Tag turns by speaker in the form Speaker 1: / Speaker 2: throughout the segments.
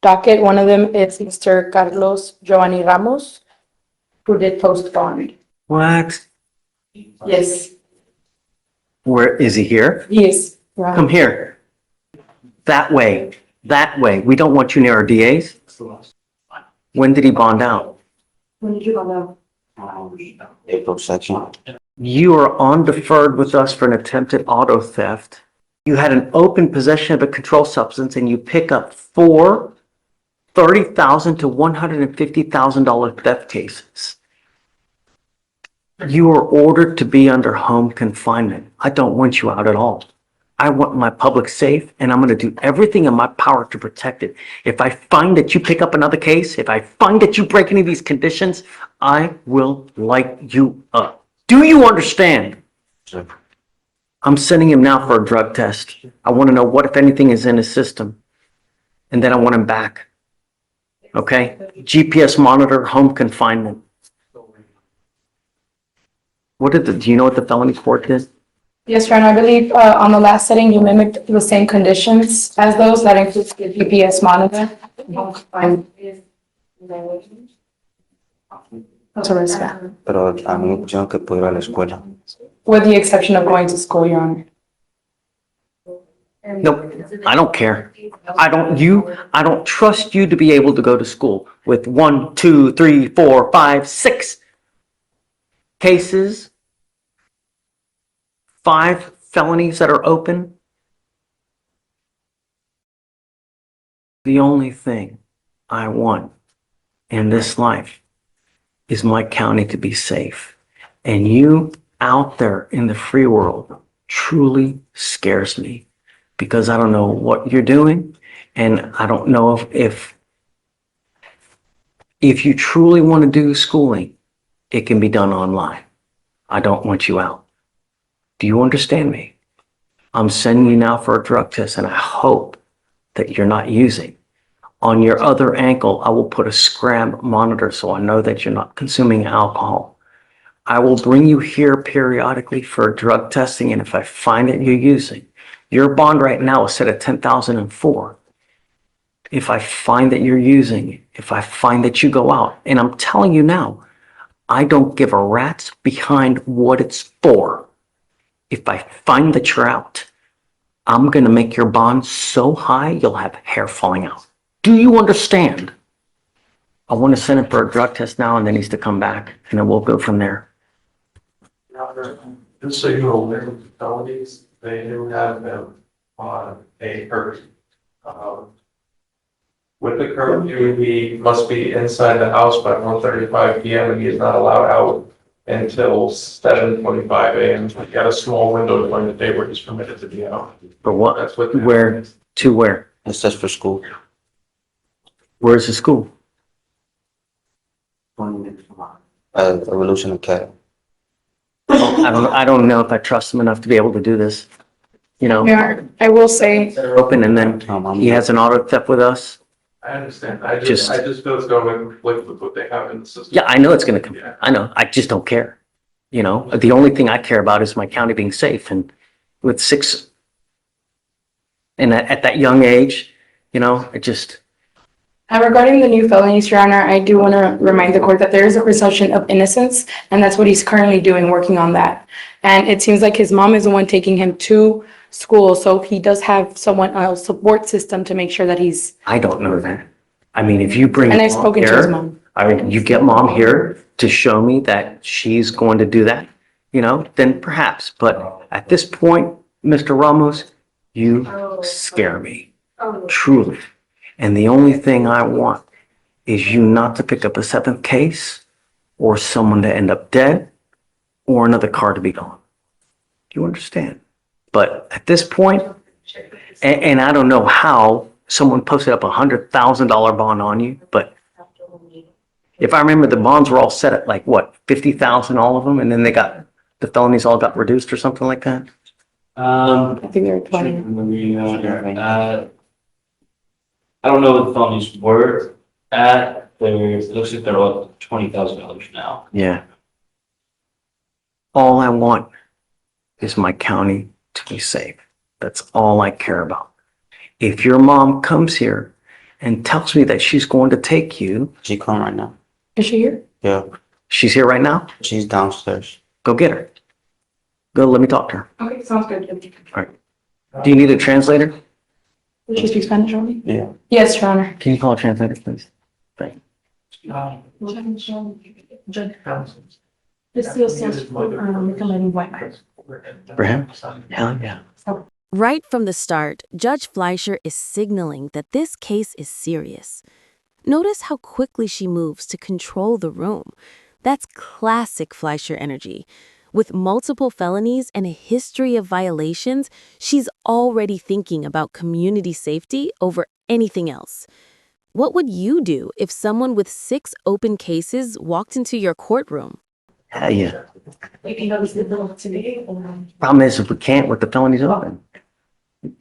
Speaker 1: docket. One of them is Mr. Carlos Giovanni Ramos, who did post bond.
Speaker 2: What?
Speaker 1: Yes,
Speaker 2: Where is he here?
Speaker 1: he is. Your Honor.
Speaker 2: Come here. That way. That way. We don't want you near our DAs. When did he bond out?
Speaker 1: When did you go out?
Speaker 3: April 2nd.
Speaker 2: You are on deferred with us for an attempted auto theft. You had an open possession of a controlled substance and you pick up four $30,000 to $150,000 theft cases. You are ordered to be under home confinement. I don't want you out at all. I want my public safe and I'm going to do everything in my power to protect it. If I find that you pick up another case, if I find that you break any of these conditions, I will light you up. Do you understand?
Speaker 3: Sir.
Speaker 2: I'm sending him now for a drug test. I want to know what, if anything, is in his system. And then I want him back. Okay? GPS monitor, home confinement. Do you know what the felony court did?
Speaker 1: Yes, Your Honor, I believe on the last setting, you mimicked the same conditions as those. That includes the GPS monitor. That's a risk.
Speaker 3: Pero a mí me pusieron que puedo ir a la escuela.
Speaker 1: With the exception of going to school, Your Honor.
Speaker 2: Nope, I don't care. I don't trust you to be able to go to school with 1, 2, 3, 4, 5, 6 cases, 5 felonies that are open. The only thing I want in this life is my county to be safe. And you out there in the free world truly scares me because I don't know what you're doing. And I don't know if you truly want to do schooling, it can be done online. I don't want you out. Do you understand me? I'm sending you now for a drug test and I hope that you're not using. On your other ankle, I will put a scram monitor so I know that you're not consuming alcohol. I will bring you here periodically for drug testing, and if I find that you're using, your bond right now is set at $10,004. If I find that you're using, if I find that you go out, and I'm telling you now, I don't give a rat's behind what it's for. If I find that you're out, I'm going to make your bond so high you'll have hair falling out. Do you understand? I want to send him for a drug test now and then he's to come back and then we'll go from there.
Speaker 4: Just so you're aware of the felonies, they do have them on a curfew. With the curfew, he must be inside the house by 1:35 p.m. and he is not allowed out until 7:25 a.m. He got a small window during the day where he's permitted to be out.
Speaker 2: For what?
Speaker 4: That's what.
Speaker 2: Where? To where?
Speaker 3: It says for school.
Speaker 2: Where's the school?
Speaker 3: Evolution Academy.
Speaker 2: I don't know if I trust him enough to be able to do this. You know,
Speaker 1: Your Honor, I will say,
Speaker 2: they're open and then he has an auto theft with us.
Speaker 4: I understand. I just feel it's going to conflict with what they have in the system.
Speaker 2: Yeah, I know it's going to come.
Speaker 4: Yeah.
Speaker 2: I know. I just don't care. You know, the only thing I care about is my county being safe. And with 6, and at that young age, you know, it just.
Speaker 1: regarding the new felonies, Your Honor, I do want to remind the court that there is a presumption of innocence, and that's what he's currently doing, working on that. And it seems like his mom is the one taking him to school, so he does have someone, a support system to make sure that he's.
Speaker 2: I don't know that. I mean, if you bring.
Speaker 1: And I've
Speaker 2: mom
Speaker 1: spoken to his
Speaker 2: here,
Speaker 1: mom.
Speaker 2: I mean, you get mom here to show me that she's going to do that, you know, then perhaps. But at this point, Mr. Ramos, you scare me, truly. And the only thing I want is you not to pick up a 7th case or someone to end up dead or another car to be gone. Do you understand? But at this point, and I don't know how someone posted up $100,000 bond on you, but if I remember, the bonds were all set at like what, 50,000, all of them, and then the felonies all got reduced or something like that.
Speaker 1: I think there were 20.
Speaker 5: I don't know what the felonies were at. It looks like they're all $20,000 now.
Speaker 2: Yeah. All I want is my county to be safe. That's all I care about. If your mom comes here and tells me that she's going to take you.
Speaker 3: She come right now.
Speaker 1: Is she here?
Speaker 3: Yeah,
Speaker 2: She's here right now.
Speaker 3: she's downstairs.
Speaker 2: Go get her. Go, let me talk to her.
Speaker 1: Okay, sounds good.
Speaker 2: Do you need a translator?
Speaker 1: Does she speak Spanish only?
Speaker 3: Yeah.
Speaker 1: Yes, Your Honor.
Speaker 2: Can you call a translator, please? Thank
Speaker 1: This is recommending white man.
Speaker 2: you. For him? Hell yeah.
Speaker 6: Right from the start, Judge Fleischer is signaling that this case is serious. Notice how quickly she moves to control the room. That's classic Fleischer energy. With multiple felonies and a history of violations, she's already thinking about community safety over anything else. What would you do if someone with 6 open cases walked into your courtroom?
Speaker 2: Hell yeah.
Speaker 1: You know, this is the today.
Speaker 2: Problem is, if we can't with the felonies open.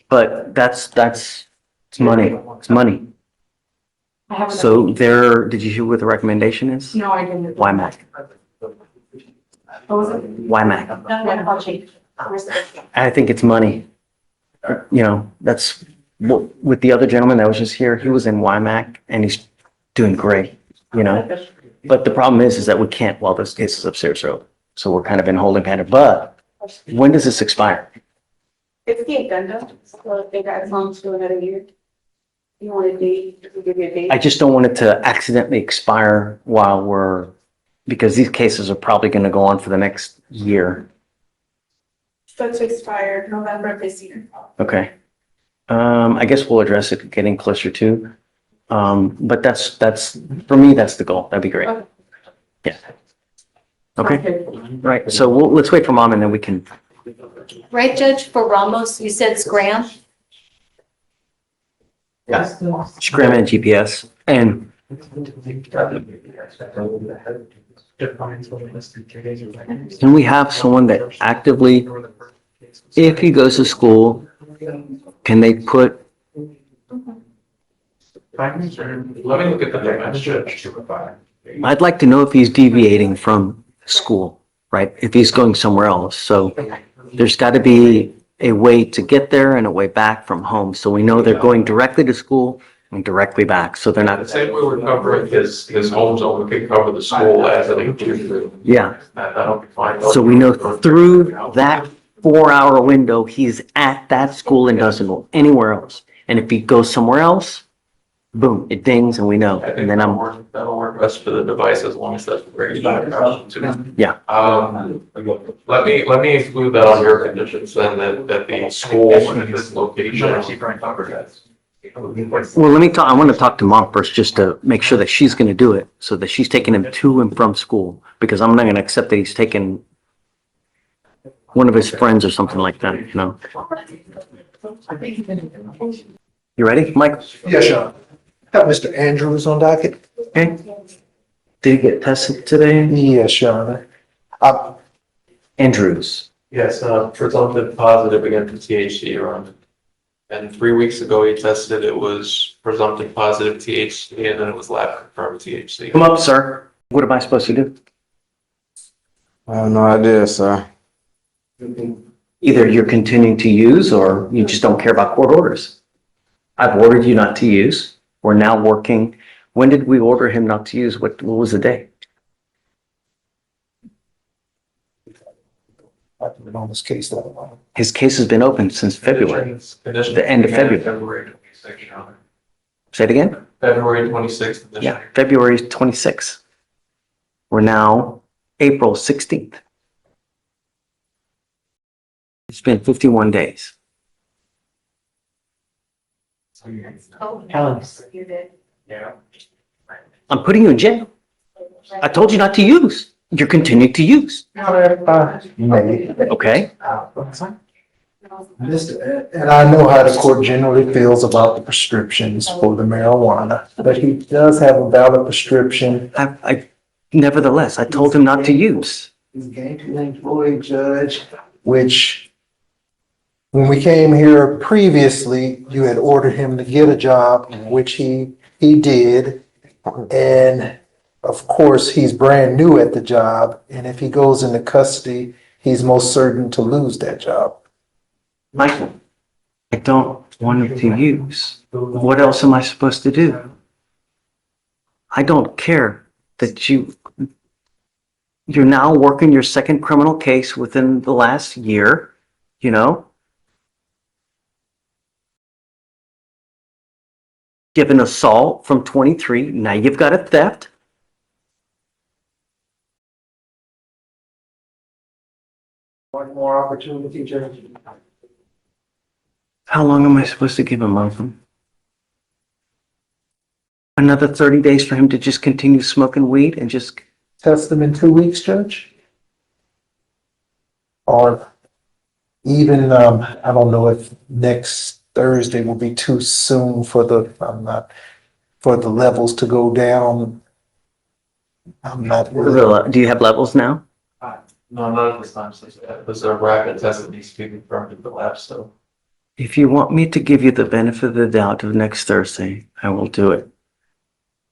Speaker 2: But that's, it's money. It's money.
Speaker 1: I haven't.
Speaker 2: So did you hear what the recommendation is?
Speaker 1: No, I didn't.
Speaker 2: WIMAC.
Speaker 1: What was it?
Speaker 2: WIMAC.
Speaker 1: No, I'll change.
Speaker 2: I think it's money. You know, that's with the other gentleman that was just here, he was in WIMAC and he's doing great, you know? But the problem is that we can't while this case is upstairs are open. So we're kind of in holding pattern. But when does this expire?
Speaker 7: It's the addendum, so if they got as long as to another year. You want a date, if we give you a date.
Speaker 2: I just don't want it to accidentally expire because these cases are probably going to go on for the next year.
Speaker 7: Set to expire November of this year.
Speaker 2: Okay. I guess we'll address it getting closer to. But that's for me, that's the goal. That'd be great.
Speaker 7: Okay.
Speaker 2: Yeah. Okay. Right. So let's wait for mom and then we can.
Speaker 8: Right, Judge, for Ramos, you said scram?
Speaker 2: Scram and GPS. And can we have someone that actively, if he goes to school, can they put,
Speaker 4: Let me look at the dimensions.
Speaker 2: I'd like to know if he's deviating from school, right? If he's going somewhere else. So there's got to be a way to get there and a way back from home. So we know they're going directly to school and directly back. So they're
Speaker 4: The
Speaker 2: not,
Speaker 4: same way we're covering his home zone, we could cover the school as an inclusive.
Speaker 2: yeah.
Speaker 4: That'll be fine.
Speaker 2: So we know through that 4-hour window, he's at that school and doesn't go anywhere else. And if he goes somewhere else, boom, it dings and we know.
Speaker 4: I think
Speaker 2: And then
Speaker 4: that'll work best for the device as long as that's where you got it to.
Speaker 2: Yeah.
Speaker 4: Let me include that on your conditions then, that the school and this location.
Speaker 2: Well, I want to talk to mom first, just to make sure that she's going to do it, so that she's taking him to and from school, because I'm not going to accept that he's taking one of his friends or something like that, you know? You ready, Mike?
Speaker 9: Yes, Your Honor. Have Mr. Andrews on docket?
Speaker 2: Okay. Did he get tested today?
Speaker 9: Yes, Your Honor.
Speaker 2: Andrews.
Speaker 4: Yes, presumptive positive against the THC around. And 3 weeks ago, he tested, it was presumptive positive THC, and then it was lab confirmed THC.
Speaker 2: Come up, sir. What am I supposed to do?
Speaker 3: I have no idea, sir.
Speaker 2: Either you're continuing to use or you just don't care about court orders. I've ordered you not to use. We're now working. When did we order him not to use? What was the day?
Speaker 9: I've been on this case that long.
Speaker 2: His case has been open since February. The end of February. Say it again?
Speaker 4: February 26th.
Speaker 2: Yeah, February 26th. We're now April 16th. It's been 51 days.
Speaker 7: Helen. You did.
Speaker 2: I'm putting you in jail. I told you not to use. You're continuing to use.
Speaker 9: May.
Speaker 2: Okay?
Speaker 9: And I know how the court generally feels about the prescriptions for the marijuana, but he does have a valid prescription.
Speaker 2: Nevertheless, I told him not to use.
Speaker 9: He's a gainfully employed judge, which when we came here previously, you had ordered him to get a job, which he did. And of course, he's brand new at the job. And if he goes into custody, he's most certain to lose that job.
Speaker 2: Michael, I don't want him to use. What else am I supposed to do? I don't care that you're now working your second criminal case within the last year, you know? Give an assault from 23, now you've got a theft.
Speaker 9: One more opportunity, Judge.
Speaker 2: How long am I supposed to give him, Malcolm? Another 30 days for him to just continue smoking weed and just,
Speaker 9: Test them in 2 weeks, Judge? Or even, I don't know if next Thursday will be too soon for for the levels to go down. I'm not really.
Speaker 2: do you have levels now?
Speaker 4: No, none of this time, so there's a rapid test that needs to be confirmed at the lab, so.
Speaker 2: If you want me to give you the benefit of the doubt of next Thursday, I will do it.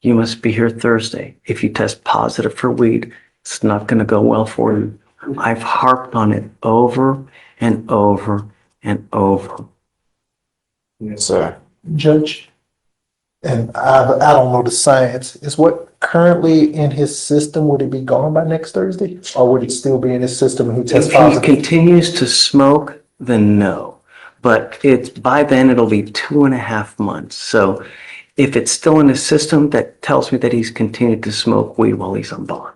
Speaker 2: You must be here Thursday. If you test positive for weed, it's not going to go well for you. I've harped on it over and over and over.
Speaker 3: Yes, sir.
Speaker 9: Judge, and I don't know the science, is what currently in his system, would it be gone by next Thursday? Or would it still be in his system and he tests
Speaker 2: If he
Speaker 9: positive?
Speaker 2: continues to smoke, then no. But by then it'll be 2.5 months. So if it's still in his system, that tells me that he's continued to smoke weed while he's on bond.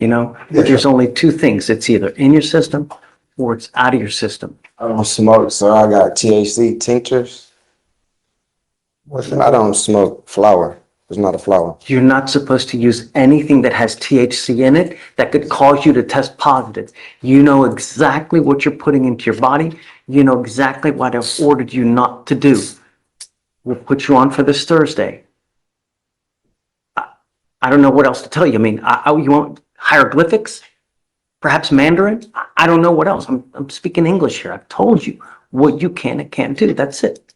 Speaker 2: You know, but there's only two things. It's either in your system or it's out of your system.
Speaker 3: I don't smoke, so I got THC tinctures.
Speaker 9: What's
Speaker 3: I
Speaker 9: that?
Speaker 3: don't smoke flower. It's not a flower.
Speaker 2: You're not supposed to use anything that has THC in it that could cause you to test positive. You know exactly what you're putting into your body. You know exactly what I've ordered you not to do. We'll put you on for this Thursday. I don't know what else to tell you. I mean, you want hieroglyphics? Perhaps Mandarin? I don't know what else. I'm speaking English here. I've told you what you can and can't do. That's it.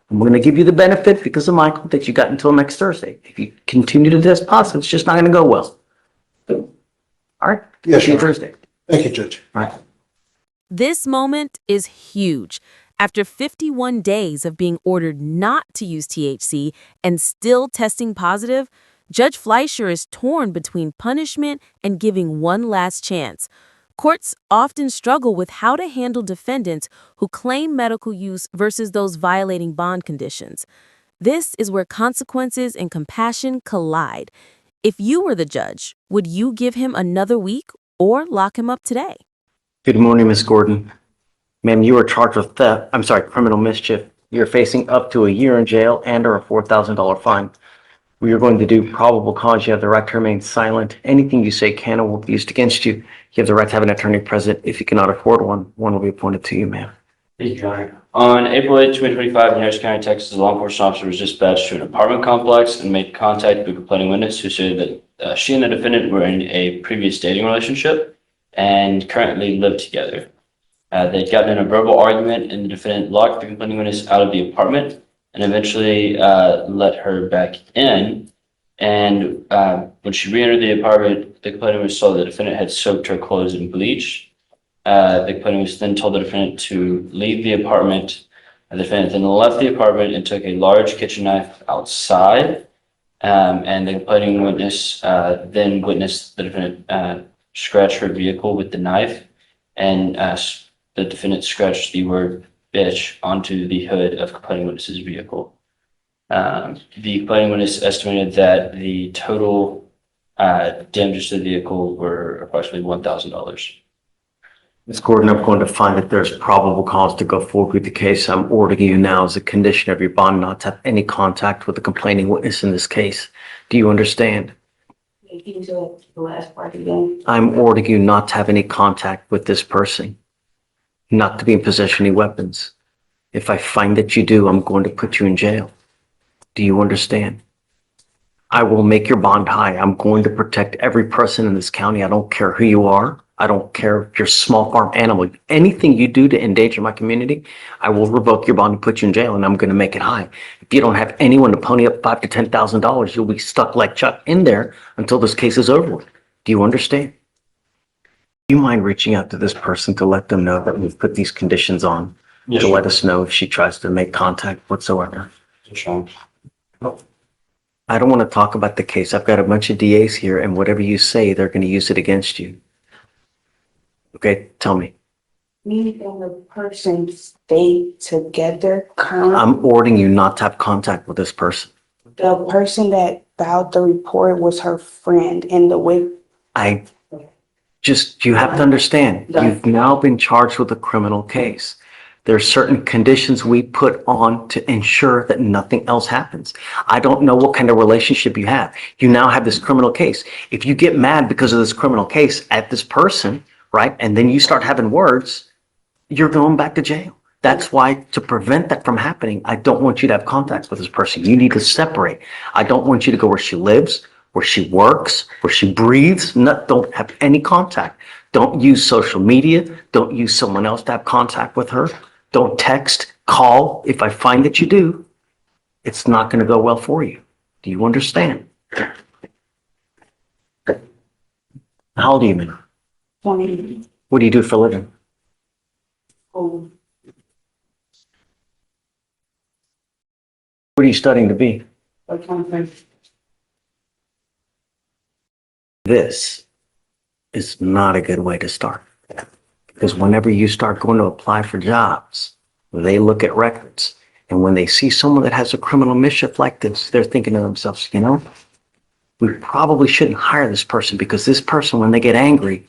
Speaker 2: I'm going to give you the benefit because of Michael that you got until next Thursday. If you continue to test positive, it's just not going to go well. All right?
Speaker 9: Yes,
Speaker 2: See you
Speaker 9: sir.
Speaker 2: Thursday.
Speaker 9: Thank you, Judge.
Speaker 2: All right.
Speaker 6: This moment is huge. After 51 days of being ordered not to use THC and still testing positive, Judge Fleischer is torn between punishment and giving one last chance. Courts often struggle with how to handle defendants who claim medical use versus those violating bond conditions. This is where consequences and compassion collide. If you were the judge, would you give him another week or lock him up today?
Speaker 2: Good morning, Miss Gordon. Ma'am, you are charged with criminal mischief. You're facing up to a year in jail and or a $4,000 fine. We are going to do probable cause. You have the right to remain silent. Anything you say can or will be used against you. You have the right to have an attorney present. If you cannot afford one, one will be appointed to you, ma'am.
Speaker 5: Thank you, Your Honor. On April 8, 2025, in Harris County, Texas, a law enforcement officer was dispatched to an apartment complex and made contact with a complaining witness who said that she and the defendant were in a previous dating relationship and currently live together. They'd gotten in a verbal argument and the defendant locked the complaining witness out of the apartment and eventually let her back in. And when she re-entered the apartment, the complaining witness saw the defendant had soaked her clothes in bleach. The complaining witness then told the defendant to leave the apartment. The defendant then left the apartment and took a large kitchen knife outside. And the complaining witness then witnessed the defendant scratch her vehicle with the knife. And the defendant scratched the word bitch onto the hood of complaining witness's vehicle. The complaining witness estimated that the total damages to the vehicle were approximately $1,000.
Speaker 2: Ms. Gordon, I'm going to find that there's probable cause to go forward with the case. I'm ordering you now as a condition of your bond not to have any contact with the complaining witness in this case. Do you understand?
Speaker 7: Can you do the last part again?
Speaker 2: I'm ordering you not to have any contact with this person, not to be in possession of any weapons. If I find that you do, I'm going to put you in jail. Do you understand? I will make your bond high. I'm going to protect every person in this county. I don't care who you are. I don't care if you're a small farm animal. Anything you do to endanger my community, I will revoke your bond and put you in jail, and I'm going to make it high. If you don't have anyone to pony up $5,000 to $10,000, you'll be stuck like Chuck in there until this case is over with. Do you understand? Do you mind reaching out to this person to let them know that we've put these conditions on
Speaker 5: Yes,
Speaker 2: to
Speaker 5: sir.
Speaker 2: let us know if she tries to make contact whatsoever.
Speaker 5: Yes, sir.
Speaker 2: I don't want to talk about the case. I've got a bunch of DAs here, and whatever you say, they're going to use it against you. Okay, tell me.
Speaker 7: Me and the person stay together currently.
Speaker 2: I'm ordering you not to have contact with this person.
Speaker 7: The person that filed the report was her friend, and the way
Speaker 2: You have to understand, you've now been charged with a criminal case. There are certain conditions we put on to ensure that nothing else happens. I don't know what kind of relationship you have. You now have this criminal case. If you get mad because of this criminal case at this person, right, and then you start having words, you're going back to jail. That's why, to prevent that from happening, I don't want you to have contacts with this person. You need to separate. I don't want you to go where she lives, where she works, where she breathes. Don't have any contact. Don't use social media. Don't use someone else to have contact with her. Don't text, call. If I find that you do, it's not going to go well for you. Do you understand? How old are you, man?
Speaker 7: 20.
Speaker 2: What do you do for a living?
Speaker 7: Oh,
Speaker 2: What are you studying to be?
Speaker 7: or something.
Speaker 2: This is not a good way to start. Because whenever you start going to apply for jobs, they look at records. And when they see someone that has a criminal mischief like this, they're thinking to themselves, you know, we probably shouldn't hire this person, because this person, when they get angry,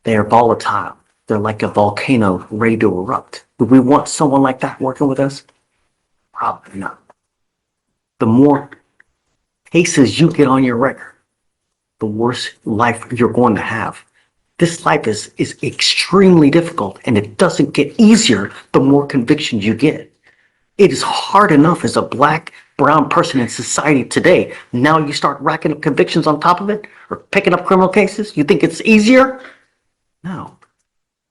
Speaker 2: they are volatile. They're like a volcano ready to erupt. Do we want someone like that working with us? Probably not. The more cases you get on your record, the worse life you're going to have. This life is extremely difficult, and it doesn't get easier the more convictions you get. It is hard enough as a black, brown person in society today. Now you start racking up convictions on top of it, or picking up criminal cases. You think it's easier? No.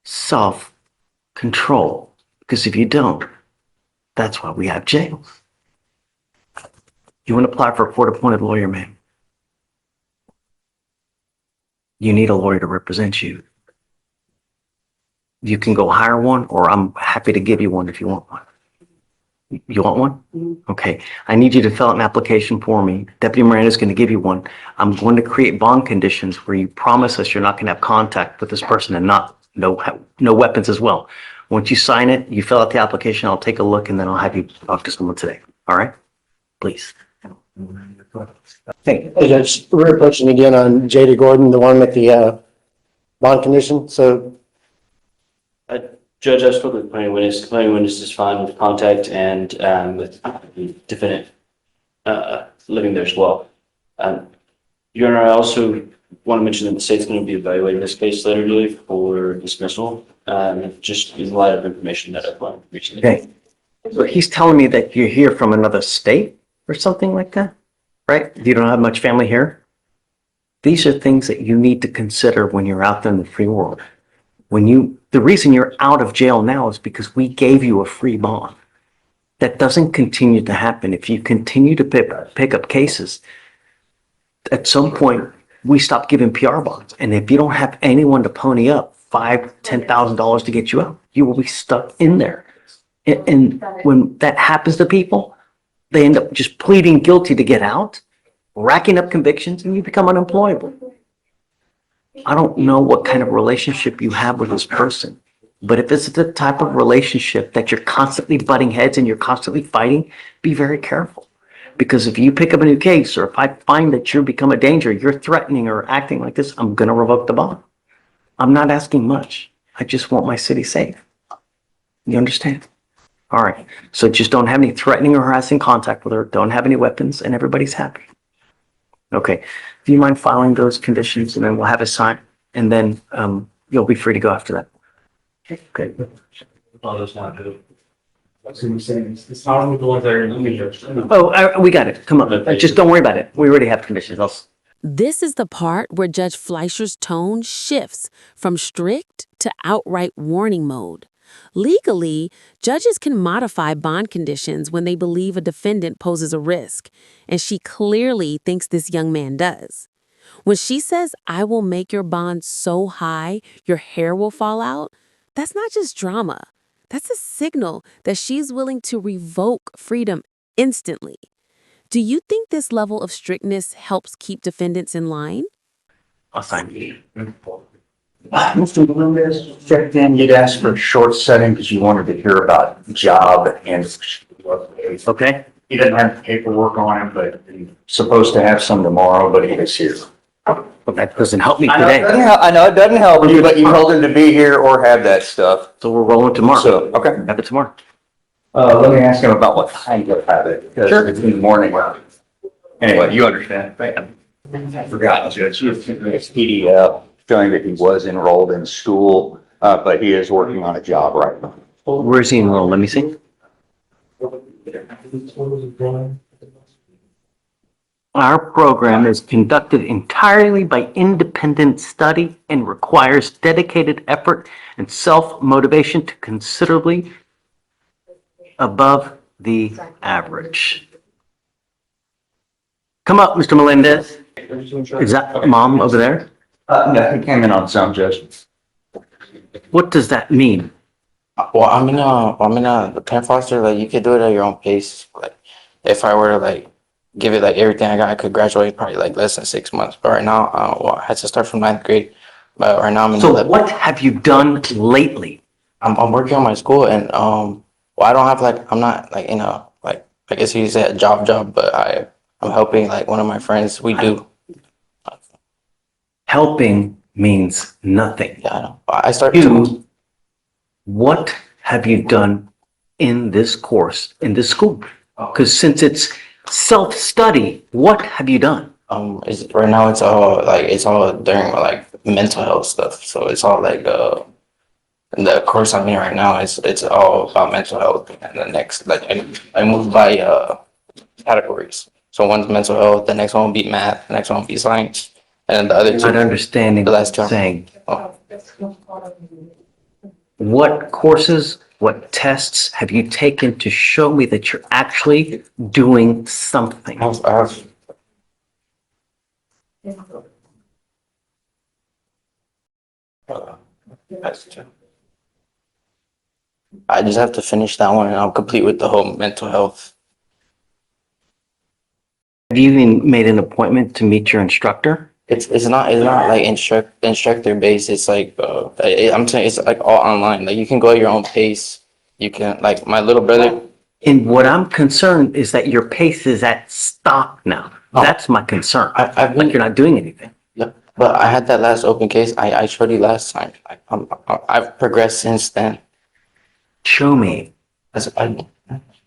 Speaker 2: Self-control. Because if you don't, that's why we have jails. You want to apply for a court-appointed lawyer, man? You need a lawyer to represent you. You can go hire one, or I'm happy to give you one if you want one. You want one? Okay. I need you to fill out an application for me. Deputy Miranda is going to give you one. I'm going to create bond conditions where you promise us you're not going to have contact with this person, and no weapons as well. Once you sign it, you fill out the application, I'll take a look, and then I'll have you talk to someone today. All right? Please. Thank you.
Speaker 10: Hey, Judge, we're approaching again on Jada Gordon, the one with the bond condition. So,
Speaker 5: Judge, as for the complaining witness is fine with contact and with the defendant living there as well. Your Honor, I also want to mention that the state's going to be evaluating this case later today for dismissal, just in light of information that I've learned recently.
Speaker 2: Okay. So he's telling me that you're here from another state or something like that, right? You don't have much family here? These are things that you need to consider when you're out there in the free world. The reason you're out of jail now is because we gave you a free bond. That doesn't continue to happen. If you continue to pick up cases, at some point, we stop giving PR bonds. And if you don't have anyone to pony up $5,000, $10,000 to get you out, you will be stuck in there. And when that happens to people, they end up just pleading guilty to get out, racking up convictions, and you become unemployable. I don't know what kind of relationship you have with this person, but if it's the type of relationship that you're constantly butting heads and you're constantly fighting, be very careful. Because if you pick up a new case, or if I find that you become a danger, you're threatening or acting like this, I'm going to revoke the bond. I'm not asking much. I just want my city safe. You understand? All right. So just don't have any threatening or harassing contact with her. Don't have any weapons, and everybody's happy. Okay. Do you mind filing those conditions, and then we'll have a sign, and then you'll be free to go after that. Okay.
Speaker 4: Oh, that's not good. That's what I'm saying. It's how are the ones that are in the
Speaker 2: Oh, we got it. Come on. Just don't worry about it. We already have conditions.
Speaker 6: This is the part where Judge Fleischer's tone shifts from strict to outright warning mode. Legally, judges can modify bond conditions when they believe a defendant poses a risk, and she clearly thinks this young man does. When she says, "I will make your bond so high your hair will fall out," that's not just drama. That's a signal that she's willing to revoke freedom instantly. Do you think this level of strictness helps keep defendants in line?
Speaker 2: I'll sign you.
Speaker 11: Mr. Melendez checked in, you'd asked for a short setting because you wanted to hear about job and.
Speaker 2: Okay.
Speaker 11: He doesn't have paperwork on him, but he's supposed to have some tomorrow, but he is here.
Speaker 2: But that doesn't help me
Speaker 11: I know it
Speaker 2: today.
Speaker 11: doesn't help, I know it doesn't help you, but you told him to be here or have that stuff.
Speaker 2: So we're rolling tomorrow.
Speaker 11: So, okay.
Speaker 2: Have it tomorrow.
Speaker 11: Let me ask him about what time you'll have it, because it's in the morning. Anyway, you understand. I forgot, Judge, his PDF showing that he was enrolled in school, but he is working on a job right now.
Speaker 2: Where's he enrolled? Let me see. Our program is conducted entirely by independent study and requires dedicated effort and self-motivation to considerably above the average. Come up, Mr. Melendez. Is that mom over there?
Speaker 11: No, he came in on some, Judge.
Speaker 2: What does that mean?
Speaker 12: Well, I'm in a parent foster. Like, you could do it at your own pace. Like, if I were to like give it like everything I got, I could graduate probably like less than 6 months. But right now, well, I had to start from 9th grade. But right now I'm in
Speaker 2: So
Speaker 12: 11th.
Speaker 2: what have you done lately?
Speaker 12: I'm working on my school, and well, I don't have like, I'm not like, you know, like I guess you say a job, but I'm helping like one of my friends. We do.
Speaker 2: Helping means nothing.
Speaker 12: Yeah, I know. I start.
Speaker 2: You, what have you done in this course, in this school? Because since it's self-study, what have you done?
Speaker 12: Right now it's all during like mental health stuff. So it's all like the course I'm in right now it's all about mental health. And the next, like, I moved by categories. So one's mental health, the next one will be math, the next one will be science, and then the other two.
Speaker 2: Not understanding
Speaker 12: The
Speaker 2: what
Speaker 12: last
Speaker 2: you're
Speaker 12: two.
Speaker 2: saying.
Speaker 12: Oh.
Speaker 2: What courses, what tests have you taken to show me that you're actually doing something?
Speaker 12: I just have to finish that one, and I'll complete with the whole mental health.
Speaker 2: Have you even made an appointment to meet your instructor?
Speaker 12: It's not like instructor based. It's like I'm saying it's like all online. Like, you can go at your own pace. You can, like, my little brother.
Speaker 2: And what I'm concerned is that your pace is at stop now.
Speaker 12: Oh.
Speaker 2: That's my concern.
Speaker 12: I've
Speaker 2: Like, you're not doing anything.
Speaker 12: Yeah, but I had that last open case. I showed you last time. I've progressed since then.
Speaker 2: Show me.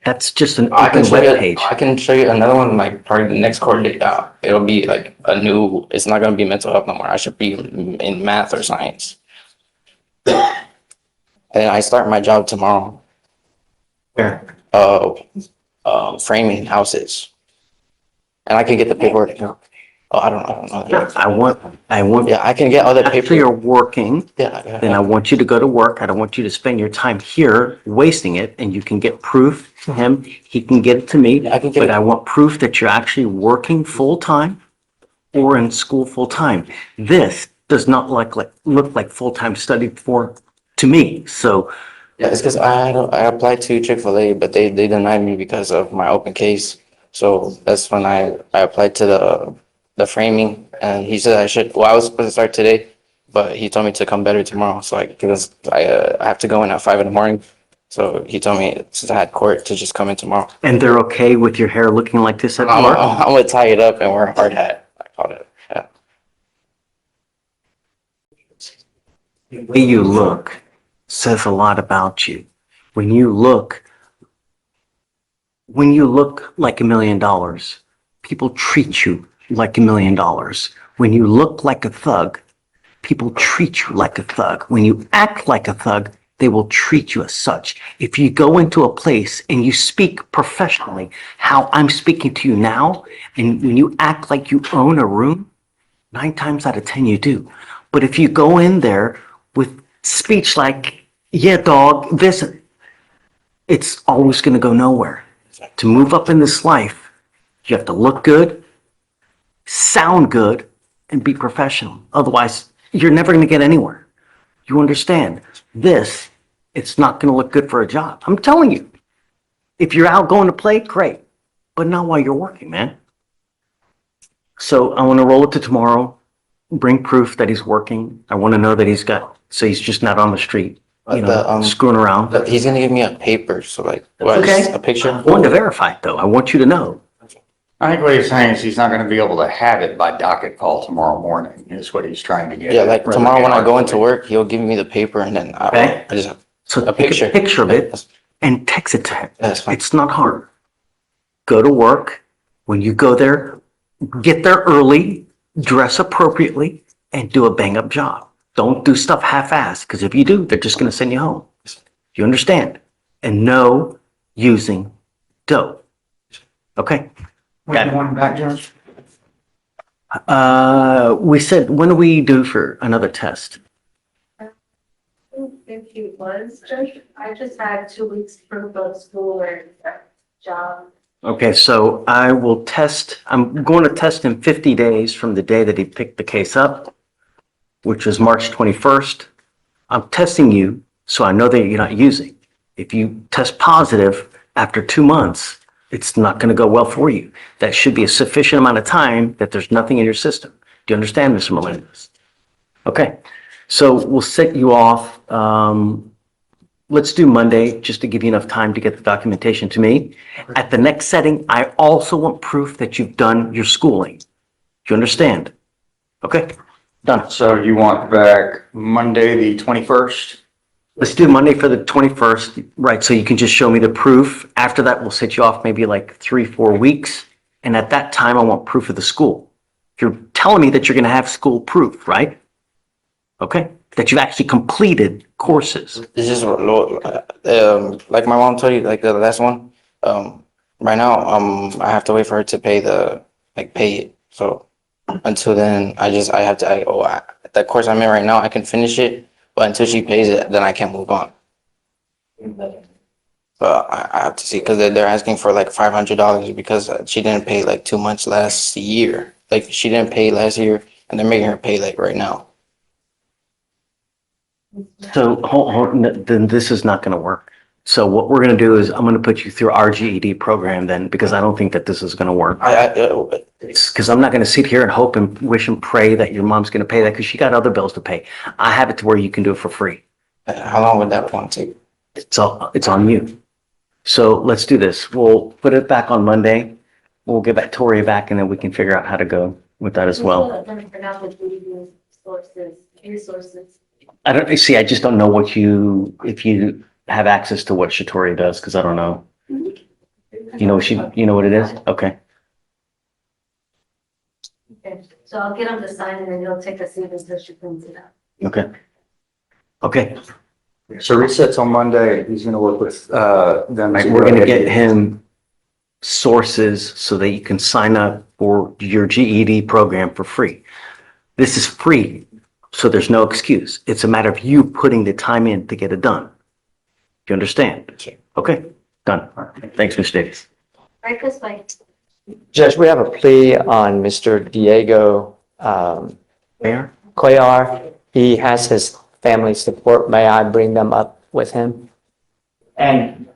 Speaker 2: That's just an
Speaker 12: I can
Speaker 2: open
Speaker 12: show you.
Speaker 2: webpage.
Speaker 12: I can show you another one. Like, probably the next court date. It'll be like a new. It's not gonna be mental health no more. I should be in math or science. And I start my job tomorrow.
Speaker 2: Where?
Speaker 12: Framing houses. And I can get the paperwork. Oh, I don't know.
Speaker 2: I want.
Speaker 12: Yeah, I can get all the
Speaker 2: After
Speaker 12: paperwork.
Speaker 2: you're working,
Speaker 12: Yeah.
Speaker 2: then I want you to go to work. I don't want you to spend your time here wasting it, and you can get proof to him. He can get it to me.
Speaker 12: Yeah, I can get
Speaker 2: But
Speaker 12: it.
Speaker 2: I want proof that you're actually working full-time or in school full-time. This does not look like full-time study to me. So
Speaker 12: Yeah, it's because I applied to Chick-fil-A, but they denied me because of my open case. So that's when I applied to the framing, and he said I was supposed to start today, but he told me to come better tomorrow. So I have to go in at 5 a.m. So he told me, since I had court, to just come in tomorrow.
Speaker 2: and they're okay with your hair looking like this at work?
Speaker 12: I'm gonna tie it up and wear a hard hat. I called it. Yeah.
Speaker 2: The way you look says a lot about you. When you look like $1 million, people treat you like $1 million. When you look like a thug, people treat you like a thug. When you act like a thug, they will treat you as such. If you go into a place and you speak professionally, how I'm speaking to you now, and when you act like you own a room, 9 times out of 10 you do. But if you go in there with speech like, yeah, dog, this, it's always going to go nowhere. To move up in this life, you have to look good, sound good, and be professional. Otherwise, you're never going to get anywhere. You understand? This It's not going to look good for a job. I'm telling you. If you're out going to play, great, but not while you're working, man. So I want to roll it to tomorrow, bring proof that he's working. I want to know that so he's just not on the street, screwing around.
Speaker 12: But he's gonna give me a paper, so like, what,
Speaker 2: Okay.
Speaker 12: just a picture?
Speaker 2: I want to verify it though. I want you to know.
Speaker 11: I think what he's saying is he's not gonna be able to have it by docket call tomorrow morning, is what he's trying to get.
Speaker 12: Yeah,
Speaker 11: at.
Speaker 12: like tomorrow when I go into work, he'll give me the paper and then
Speaker 2: Okay.
Speaker 12: I just have
Speaker 2: So
Speaker 12: a
Speaker 2: take
Speaker 12: picture.
Speaker 2: a picture of it
Speaker 12: That's-
Speaker 2: and text it to him.
Speaker 12: That's fine.
Speaker 2: It's not hard. Go to work. When you go there, get there early, dress appropriately, and do a bang-up job. Don't do stuff half-assed, because if you do, they're just going to send you home. You understand? And no using dope. Okay?
Speaker 11: When you want back, Judge?
Speaker 2: We said, when do we do for another test?
Speaker 7: If he was, Judge, I just had 2 weeks proof of school or job.
Speaker 2: Okay, so I'm going to test him 50 days from the day that he picked the case up, which was March 21st. I'm testing you so I know that you're not using. If you test positive after 2 months, it's not going to go well for you. That should be a sufficient amount of time that there's nothing in your system. Do you understand, Mr. Melendez? Okay, so we'll set you off. Let's do Monday, just to give you enough time to get the documentation to me. At the next setting, I also want proof that you've done your schooling. Do you understand? Okay, done.
Speaker 11: So you want back Monday, the 21st?
Speaker 2: Let's do Monday for the 21st, right, so you can just show me the proof. After that, we'll set you off maybe like 3-4 weeks. And at that time, I want proof of the school. You're telling me that you're gonna have school proof, right? Okay, that you've actually completed courses.
Speaker 12: It's just like my mom told you, like the last one. Right now, I have to wait for her to pay it. So until then, that course I'm in right now, I can finish it, but until she pays it, then I can't move on. But I have to see, because they're asking for like $500 because she didn't pay like 2 months last year. Like she didn't pay last year, and they're making her pay like right now.
Speaker 2: So then this is not gonna work. So what we're gonna do is I'm gonna put you through our GED program then, because I don't think that this is gonna work. Because I'm not gonna sit here and hope and wish and pray that your mom's gonna pay that, because she got other bills to pay. I have it to where you can do it for free.
Speaker 12: How long would that one take?
Speaker 2: It's on you. So let's do this. We'll put it back on Monday. We'll get back Tori back, and then we can figure out how to go with that as well.
Speaker 7: Resources.
Speaker 2: I just don't know if you have access to what Shatori does, because I don't know. You know what it is? Okay.
Speaker 7: Okay, so I'll get him to sign and then he'll take a seat until she cleans it up.
Speaker 2: Okay. Okay.
Speaker 11: So resets on Monday, he's gonna work with, them.
Speaker 2: We're gonna get him sources so that you can sign up for your GED program for free. This is free, so there's no excuse. It's a matter of you putting the time in to get it done. Do you understand? Okay, done. Thanks, Ms. Davis.
Speaker 7: Right, this way.
Speaker 13: Judge, we have a plea on Mr. Diego
Speaker 2: Mayor?
Speaker 13: Cuellar. He has his family support. May I bring them up with him?
Speaker 10: And